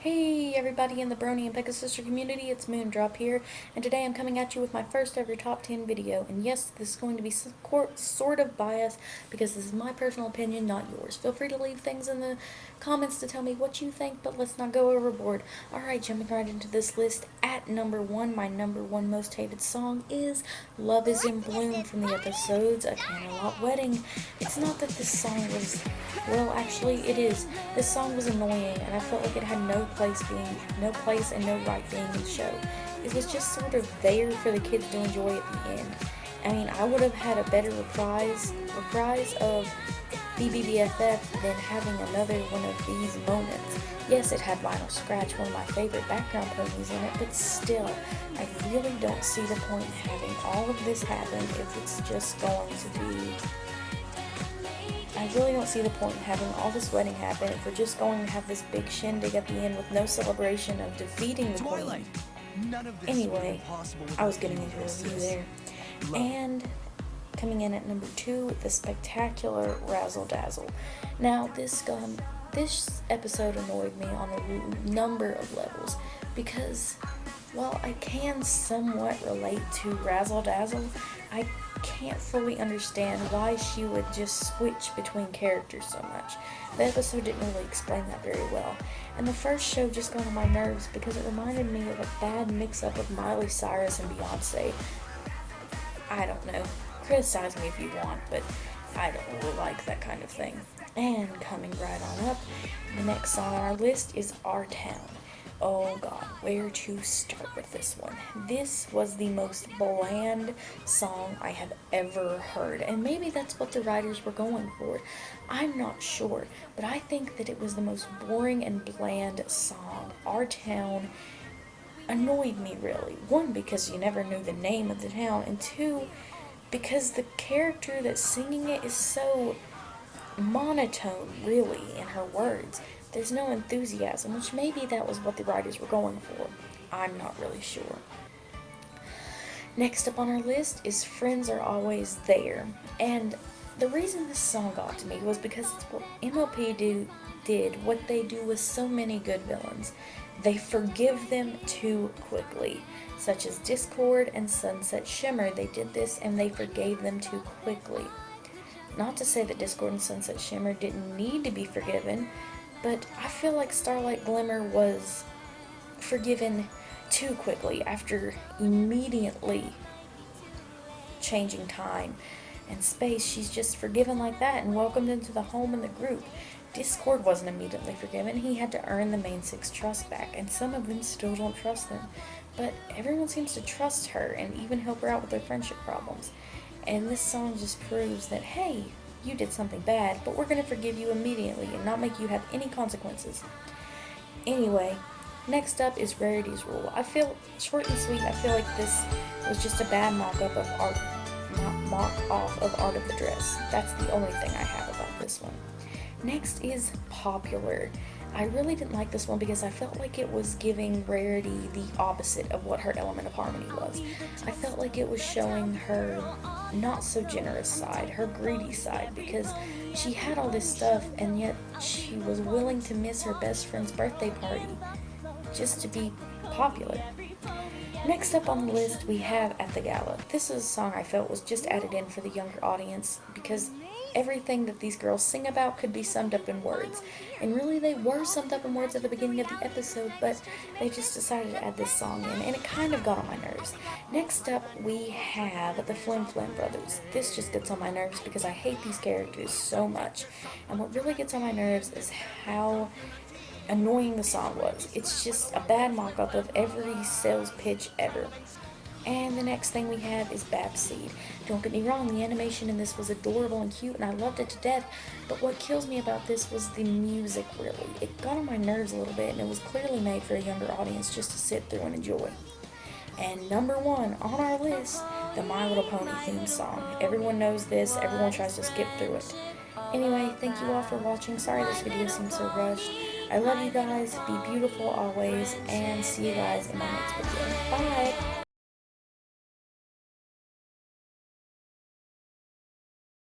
Hey everybody in the Brony and Pegasus Sister community, it's Moondrop here, and today I'm coming at you with my first ever top 10 video, and yes, this is going to be sort of biased, because this is my personal opinion, not yours. Feel free to leave things in the comments to tell me what you think, but let's not go overboard. Alright, jumping right into this list, at number 1, my number 1 most hated song is Love is in Bloom from the episodes A Candlelight Wedding. It's not that this song was, well actually it is. This song was annoying, and I felt like it had no place and no right being in the show. It was just sort of there for the kids to enjoy at the end. I mean, I would have had a better reprise of BBBFF than having another one of these moments. Yes, it had Lionel Scratch, one of my favorite background ponies in it, but still, I really don't see the point in having all of this happen if it's just going to be... I really don't see the point in having all this wedding happen if we're just going to have this big shindig at the end with no celebration of defeating the queen. Anyway, I was getting into a review there. And coming in at number 2, the Spectacular Dazzle. Now, this episode annoyed me on a number of levels because, while I can somewhat relate to Razzle Dazzle, I can't fully understand why she would just switch between characters so much. The episode didn't really explain that very well. And the first show just got on my nerves because it reminded me of a bad mix-up of Miley Cyrus and Beyonce. I don't know. Criticize me if you want, but I don't really like that kind of thing. And coming right on up, the next song on our list is Our Town. Oh god, where to start with this one? This was the most bland song I have ever heard, and maybe that's what the writers were going for. I'm not sure, but I think that it was the most boring and bland song. Our Town annoyed me, really. 1, because you never knew the name of the town, and 2, because the character that's singing it is so monotone, really, in her words. There's no enthusiasm, which maybe that was what the writers were going for. I'm not really sure. Next up on our list is Friends Are Always There. And the reason this song got to me was because it's what MLP did what they do with so many good villains. They forgive them too quickly. Such as Discord and Sunset Shimmer, they did this and they forgave them too quickly. Not to say that Discord and Sunset Shimmer didn't need to be forgiven, but I feel like Starlight Glimmer was forgiven too quickly after immediately changing time and space. She's just forgiven like that and welcomed into the home and the group. Discord wasn't immediately forgiven. He had to earn the main 6 trust back, and some of them still don't trust them. But everyone seems to trust her and even help her out with their friendship problems. And this song just proves that, hey, you did something bad, but we're going to forgive you immediately and not make you have any consequences. Anyway, next up is Rarity's Rule. I feel short and sweet. I feel like this was just a bad mock-off of Art of the Dress. That's the only thing I have about this one. Next is Popular. I really didn't like this one because I felt like it was giving Rarity the opposite of what her element of harmony was. I felt like it was showing her not so generous side, her greedy side, because she had all this stuff and yet she was willing to miss her best friend's birthday party just to be popular. Next up on the list we have At the Gala. This is a song I felt was just added in for the younger audience because everything that these girls sing about could be summed up in words. And really they were summed up in words at the beginning of the episode, but they just decided to add this song in, and it kind of got on my nerves. Next up we have the Flim Flam Brothers. This just gets on my nerves because I hate these characters so much. And what really gets on my nerves is how annoying the song was. It's just a bad mock-up of every sales pitch ever. And the next thing we have is Babseed. Don't get me wrong, the animation in this was adorable and cute and I loved it to death, but what kills me about this was the music, really. It got on my nerves a little bit and it was clearly made for a younger audience just to sit through and enjoy. And number 1 on our list, the My Little Pony theme song. Everyone knows this, everyone tries to skip through it. Anyway, thank you all for watching. Sorry this video seems so rushed. I love you guys, be beautiful always, and see you guys in my next video. Bye!